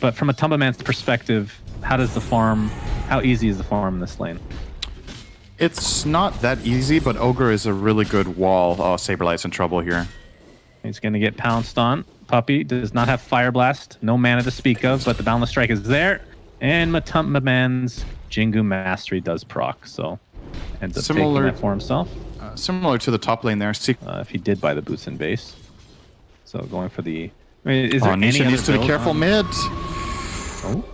But from a Tumbaman's perspective, how easy is the farm in this lane? It's not that easy, but Ogre is a really good wall. Oh, Saberlight's in trouble here. He's going to get pounced on. Puppey does not have Fire Blast. No mana to speak of, but the Boundless Strike is there. And Matumbaman's Jingu Mastery does proc, so ends up taking that for himself. Similar to the top lane there. If he did buy the boots in base. So going for the... I mean, is there any Nisha needs to be careful mid. Oh.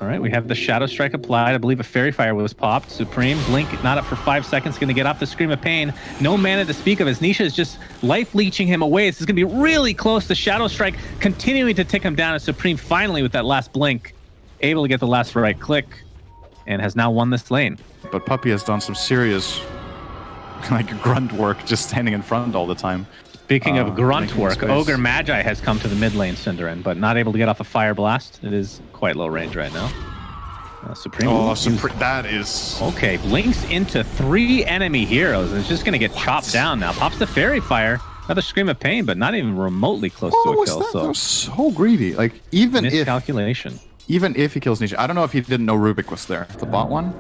All right, we have the Shadow Strike applied. I believe a Fairy Fire was popped. Supreme, Blink, not up for 5 seconds. Going to get off the Scream of Pain. No mana to speak of as Nisha is just life leeching him away. This is going to be really close. The Shadow Strike continuing to tick him down as Supreme finally with that last Blink, able to get the last right click and has now won this lane. But Puppey has done some serious grunt work just standing in front all the time. Speaking of grunt work, Ogre Magi has come to the mid lane, Cinderin, but not able to get off a Fire Blast. It is quite low range right now. Supreme. Oh, that is... Okay, blinks into 3 enemy heroes. It's just going to get chopped down now. Pops the Fairy Fire. Another Scream of Pain, but not even remotely close to a kill. That was so greedy. Like, even miscalculation. Even if he kills Nisha. I don't know if he didn't know Rubick was there. The bot one.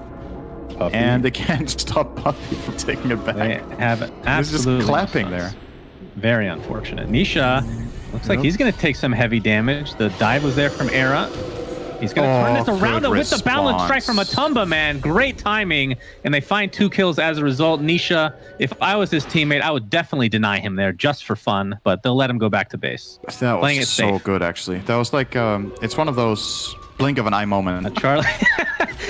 Puppey. And they can't stop Puppey from taking it back. They have absolutely just clapping there. Very unfortunate. Nisha looks like he's going to take some heavy damage. The dive was there from Era. He's going to turn this around with the Boundless Strike from Matumba, man. Great timing. And they find 2 kills as a result. Nisha, if I was his teammate, I would definitely deny him there just for fun, but they'll let him go back to base. That was so good, actually. That was like, it's one of those blink of an eye moment.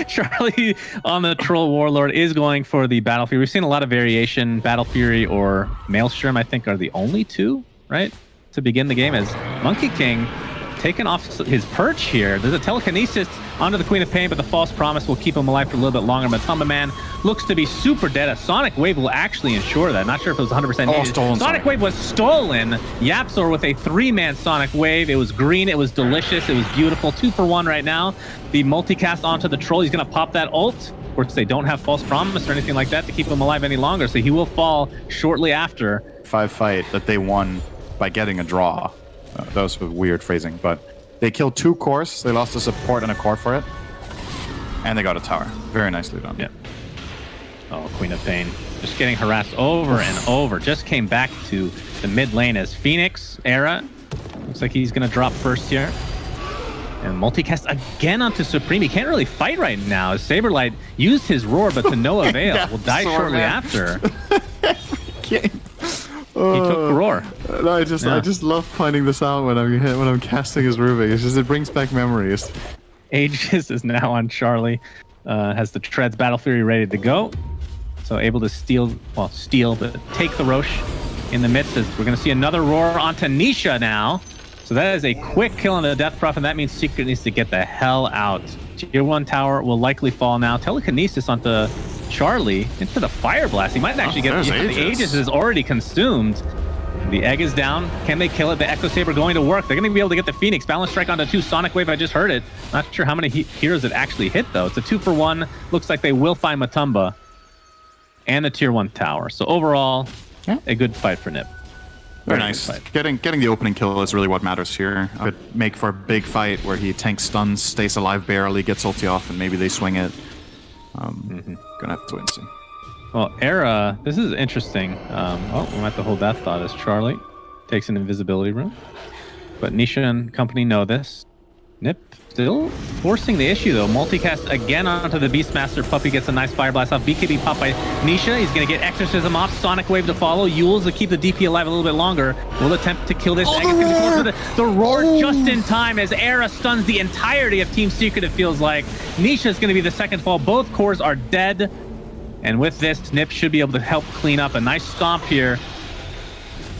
Charlie on the Troll Warlord is going for the Battle Fury. We've seen a lot of variation. Battle Fury or Maelstrom, I think, are the only 2, right, to begin the game, as Monkey King taking off his perch here. There's a telekinesis onto the Queen of Pain, but the false promise will keep him alive for a little bit longer. Matumba Man looks to be super dead. A Sonic Wave will actually ensure that. Not sure if it was 100% needed. Sonic Wave was stolen. Yapzor with a 3-man Sonic Wave. It was green. It was delicious. It was beautiful. 2 for 1 right now. The multicast onto the Troll. He's going to pop that ult. Of course, they don't have false promise or anything like that to keep him alive any longer, so he will fall shortly after. 5 fight that they won by getting a draw. That was weird phrasing, but they killed 2 cores. They lost a support and a core for it. And they got a tower. Very nicely done. Yeah. Oh, Queen of Pain. Just getting harassed over and over. Just came back to the mid lane as Phoenix, Era. Looks like he's going to drop first here. And multicast again onto Supreme. He can't really fight right now as Saberlight used his roar, but to no avail. Yeah, will die shortly after. He took roar. No, I just love finding this out when I'm casting as Rubick. It's just, it brings back memories. Aegis is now on Charlie. Has the Treads Battle Fury ready to go. So able to steal, but take the Roche in the midst. As we're going to see another roar onto Nisha now. So that is a quick kill on the Death Prophet, and that means Secret needs to get the hell out. Tier 1 tower will likely fall now. Telekinesis onto Charlie into the Fire Blast. He might actually get the Aegis is already consumed. The egg is down. Can they kill it? The Echo Saber going to work. They're going to be able to get the Phoenix. Balance Strike onto 2. Sonic Wave, I just heard it. Not sure how many heroes it actually hit, though. It's a 2 for 1. Looks like they will find Matumba and the Tier 1 tower. So overall, a good fight for Nip. Very nice. Getting the opening kill is really what matters here. Could make for a big fight where he tanks stuns, stays alive barely, gets ulti off, and maybe they swing it. Gonna have to wait and see. Well, Era, this is interesting. We might have to hold that thought as Charlie takes an invisibility room. But Nisha and company know this. Nip still forcing the issue, though. Multicast again onto the Beastmaster. Puppey gets a nice Fire Blast off. BKB pop by Nisha. He's going to get Exorcism off. Sonic Wave to follow. Yules to keep the DP alive a little bit longer. Will attempt to kill this. The roar just in time as Era stuns the entirety of Team Secret, it feels like. Nisha's going to be the second fall. Both cores are dead. And with this, Nip should be able to help clean up. A nice stomp here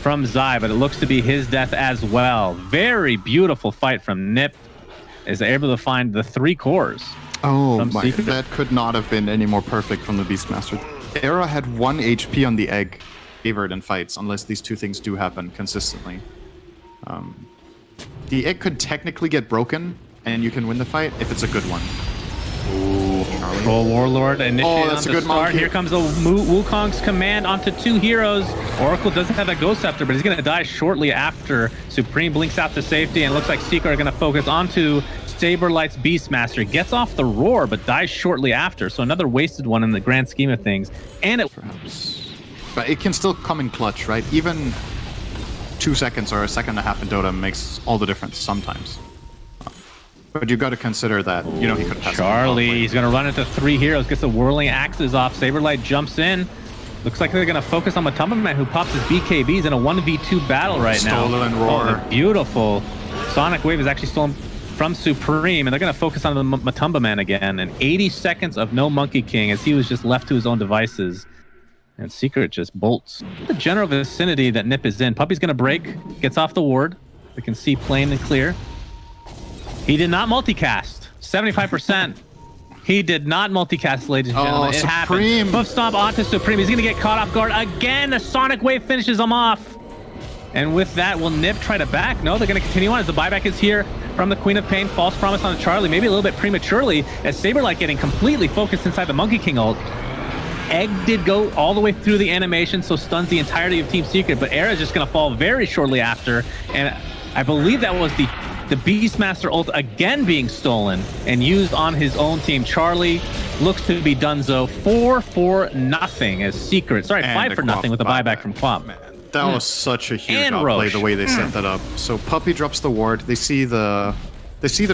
from Zai, but it looks to be his death as well. Very beautiful fight from Nip. Is able to find the 3 cores. Oh my, that could not have been any more perfect from the Beastmaster. Era had 1 HP on the egg, favored in fights, unless these 2 things do happen consistently. The egg could technically get broken, and you can win the fight if it's a good one. Ooh. Charlie. Troll Warlord initiated that's on a the good start. monkey. Here comes the Wukong's command onto 2 heroes. Oracle doesn't have a Ghost Scepter, but he's going to die shortly after. Supreme blinks out to safety, and it looks like Secret are going to focus onto Saberlight's Beastmaster. Gets off the roar, but dies shortly after. So another wasted one in the grand scheme of things. And it... Perhaps. But it can still come in clutch, right? Even 2 seconds or a second and a half in Dota makes all the difference sometimes. But you've got to consider that, you know, he could have Charlie, he's going to run into 3 heroes, gets the whirling axes off. Saberlight jumps in. Looks like they're going to focus on Matumba Man, who pops his BKBs in a 1v2 battle right now. Stolen roar. Oh, beautiful. Sonic Wave is actually stolen from Supreme, and they're going to focus on the Matumba Man again. And 80 seconds of no Monkey King as he was just left to his own devices. And Secret just bolts the general vicinity that Nip is in. Puppy's going to break, gets off the ward. We can see plain and clear. He did not multicast. 75%. He did not multicast, ladies and gentlemen. It Supreme. happened. Buff stomp onto Supreme. He's going to get caught off guard again. The Sonic Wave finishes him off. And with that, will Nip try to back? No, they're going to continue on as the buyback is here from the Queen of Pain. False promise on Charlie, maybe a little bit prematurely, as Saberlight getting completely focused inside the Monkey King ult. Egg did go all the way through the animation, so stuns the entirety of Team Secret, but Era is just going to fall very shortly after. And I believe that was the Beastmaster ult again being stolen and used on his own team. Charlie looks to be donezo. 4-0 as Secret. Sorry, 5-0 with the buyback from Quap. Man, that was such a huge And outplay, Roche. the way they set that up. So Puppy drops the ward. They see the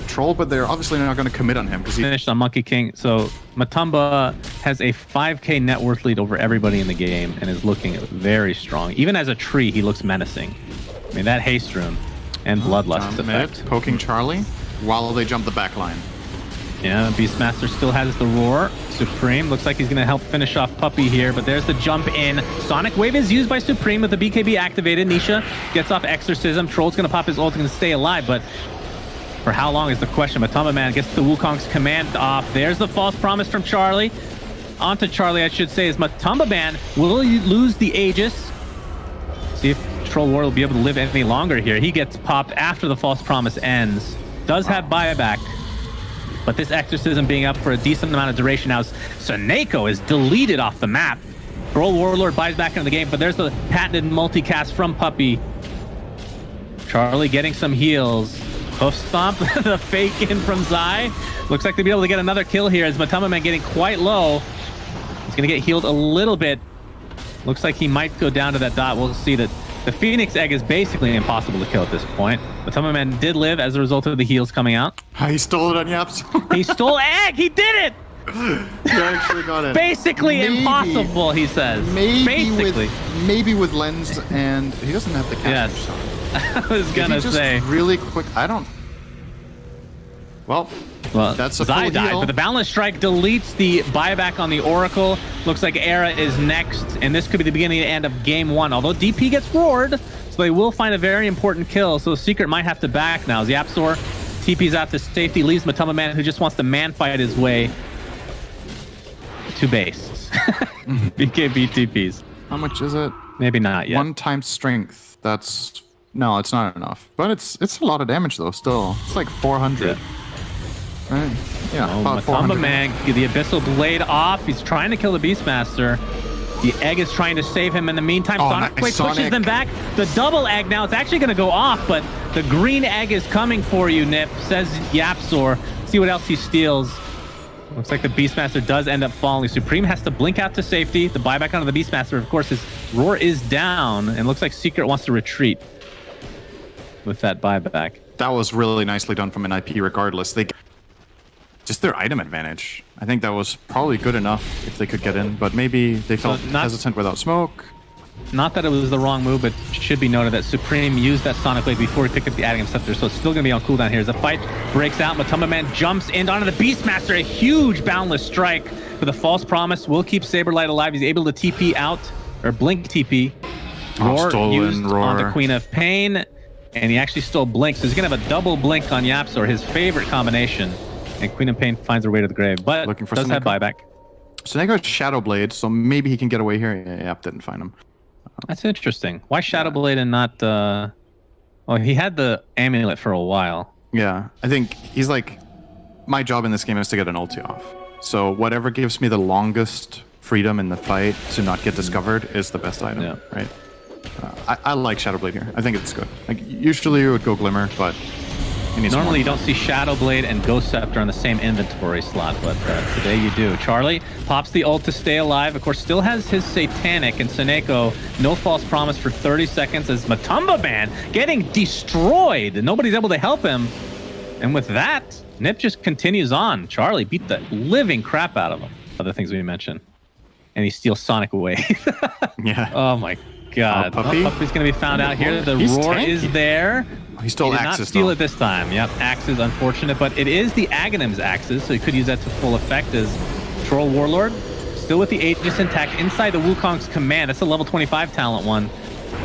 troll, but they're obviously not going to commit on him because he Finished on Monkey King. So Matumba has a 5k net worth lead over everybody in the game and is looking very strong. Even as a tree, he looks menacing. I mean, that haste rune and bloodlust effect. poking Charlie while they jump the back line. Yeah, Beastmaster still has the roar. Supreme looks like he's going to help finish off Puppy here, but there's the jump in. Sonic Wave is used by Supreme with the BKB activated. Nisha gets off Exorcism. Troll's going to pop his ult and stay alive, but for how long is the question? Matumba Man gets the Wukong's command off. There's the false promise from Charlie. Onto Charlie, I should say, is Matumba Man will lose the Aegis. See if Troll War will be able to live any longer here. He gets popped after the false promise ends. Does have buyback, but this Exorcism being up for a decent amount of duration now. Soneko is deleted off the map. Troll Warlord buys back into the game, but there's the patented multicast from Puppy. Charlie getting some heals. Hoof stomp, the fake in from Zai. Looks like they'll be able to get another kill here as Matumba Man getting quite low. He's going to get healed a little bit. Looks like he might go down to that dot. We'll see that the Phoenix Egg is basically impossible to kill at this point. Matumba Man did live as a result of the heals coming out. He stole it on Yapzor. He stole Egg! He did it! He actually got it. Basically impossible, he says. Maybe with Lens, and he doesn't have the capture Yes. shot. I was going to say. Really quick, Well, that's a Zai full died, heal. but the Boundless Strike deletes the buyback on the Oracle. Looks like Era is next, and this could be the beginning and end of game 1. Although DP gets roared, so they will find a very important kill. So Secret might have to back now. Yapzor TP's out to safety, leaves Matumba Man, who just wants to man fight his way to base. BKB TPs. How much is it? Maybe not yet. 1 times strength. No, it's not enough. But it's a lot of damage though. Still, it's like 400. Yeah. Right? Yeah, about Matumba 400. Man, the Abyssal Blade off. He's trying to kill the Beastmaster. The Egg is trying to save him in the meantime. Sonic nice. Quake pushes Sonic. them back. The double Egg now, it's actually going to go off, but the green Egg is coming for you, Nip, says Yapzor. See what else he steals. Looks like the Beastmaster does end up falling. Supreme has to blink out to safety. The buyback onto the Beastmaster, of course, his roar is down, and looks like Secret wants to retreat with that buyback. That was really nicely done from an IP regardless. Just their item advantage. I think that was probably good enough if they could get in, but maybe they felt hesitant without smoke. Not that it was the wrong move, but it should be noted that Supreme used that Sonic Blade before he picked up the Adding Scepter, so it's still going to be on cooldown here. As the fight breaks out, Matumba Man jumps in onto the Beastmaster, a huge Boundless Strike for the False Promise. Will keep Saberlight alive. He's able to TP out, or blink TP. Roar used on the Queen of Pain, and he actually stole Blink, so he's going to have a double Blink on Yapzor, his favorite combination. And Queen of Pain finds her way to the grave, but looking for does have buyback. Soneko's Shadow Blade, so maybe he can get away here. Yep, didn't find him. That's interesting. Why Shadow Blade and not... Well, he had the amulet for a while. Yeah, I think he's like, my job in this game is to get an ulti off. So whatever gives me the longest freedom in the fight to not get discovered is the best item, right? I like Shadowblade here. I think it's good. Like usually you would go Glimmer, but normally you don't see Shadowblade and Ghost Scepter on the same inventory slot, but today you do. Charlie pops the ult to stay alive. Of course, still has his Satanic, and Seneko, no false promise for 30 seconds as Matumba Man getting destroyed. Nobody's able to help him. And with that, Nip just continues on. Charlie beat the living crap out of him. Other things we mentioned. And he steals Sonic away. Yeah. Oh my God. Puppy? Puppy's going to be found out here. The He's roar tanky. is there. He stole He did Axis, not steal though. it this time. Yep, Axis, unfortunate, but it is the Aghanim's Axis, so he could use that to full effect as Troll Warlord. Still with the Aegis intact inside the Wukong's command. That's a level 25 talent one.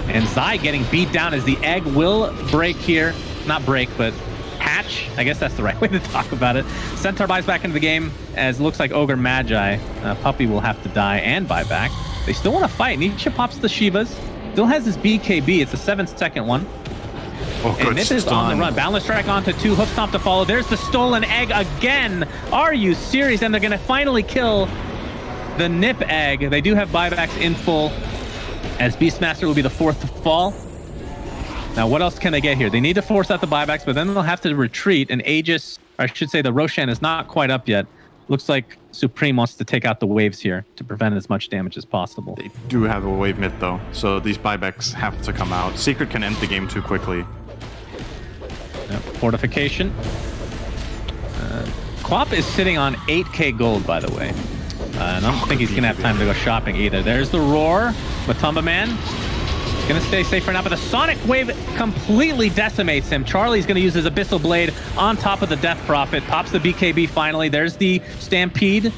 And Zai getting beat down as the egg will break here. Not break, but hatch. I guess that's the right way to talk about it. Centaur buys back into the game as it looks like Ogre Magi. Puppy will have to die and buy back. They still want to fight. Nisha pops the Shivas. Still has his BKB. It's a 7-second one. Oh, And Nip is on the run. Boundless Strike onto 2. Hoof Stomp to follow. There's the stolen egg again. Are you serious? And they're going to finally kill the Nip egg. They do have buybacks in full, as Beastmaster will be the 4th to fall. Now, what else can they get here? They need to force out the buybacks, but then they'll have to retreat. And Aegis, or I should say the Roshan, is not quite up yet. Looks like Supreme wants to take out the waves here to prevent as much damage as possible. They do have a wave mid, though, so these buybacks have to come out. Secret can end the game too quickly. Fortification. Quap is sitting on 8k gold, by the way. And I don't think he's going to have time to go shopping either. There's the roar. Matumba Man. He's going to stay safe for now, but the Sonic Wave completely decimates him. Charlie's going to use his Abyssal Blade on top of the Death Prophet. Pops the BKB finally. There's the Stampede.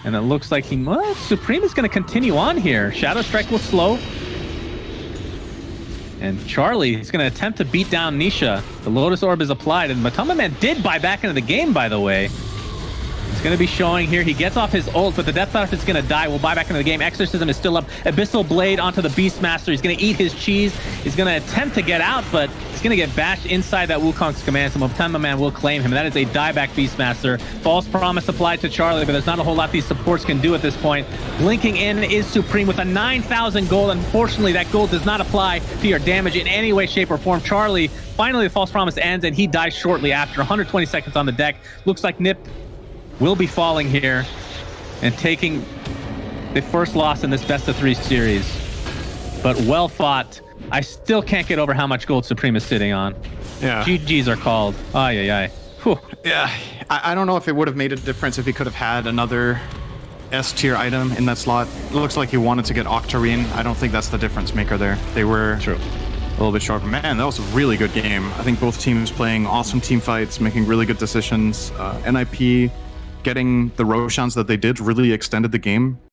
And it looks like Supreme is going to continue on here. Shadow Strike will slow. And Charlie is going to attempt to beat down Nisha. The Lotus Orb is applied, and Matumba Man did buy back into the game, by the way. It's going to be showing here. He gets off his ult, but the Death Prophet's going to die. We'll buy back into the game. Exorcism is still up. Abyssal Blade onto the Beastmaster. He's going to eat his cheese. He's going to attempt to get out, but he's going to get bashed inside that Wukong's command. So Matumba Man will claim him. That is a dieback Beastmaster. False promise applied to Charlie, but there's not a whole lot these supports can do at this point. Blinking in is Supreme with a 9,000 gold. Unfortunately, that gold does not apply to your damage in any way, shape, or form. Charlie, finally the false promise ends, and he dies shortly after. 120 seconds on the deck. Looks like Nip will be falling here and taking the first loss in this best-of-3 series. But well fought. I still can't get over how much gold Supreme is sitting on. Yeah. GGs are called. Ay, ay, ay. Whew. Yeah. I don't know if it would have made a difference if he could have had another S-tier item in that slot. It looks like he wanted to get Octarine. I don't think that's the difference maker there. They were True. a little bit sharper. Man, that was a really good game. I think both teams playing awesome team fights, making really good decisions. NIP getting the Roshans that they did really extended the game.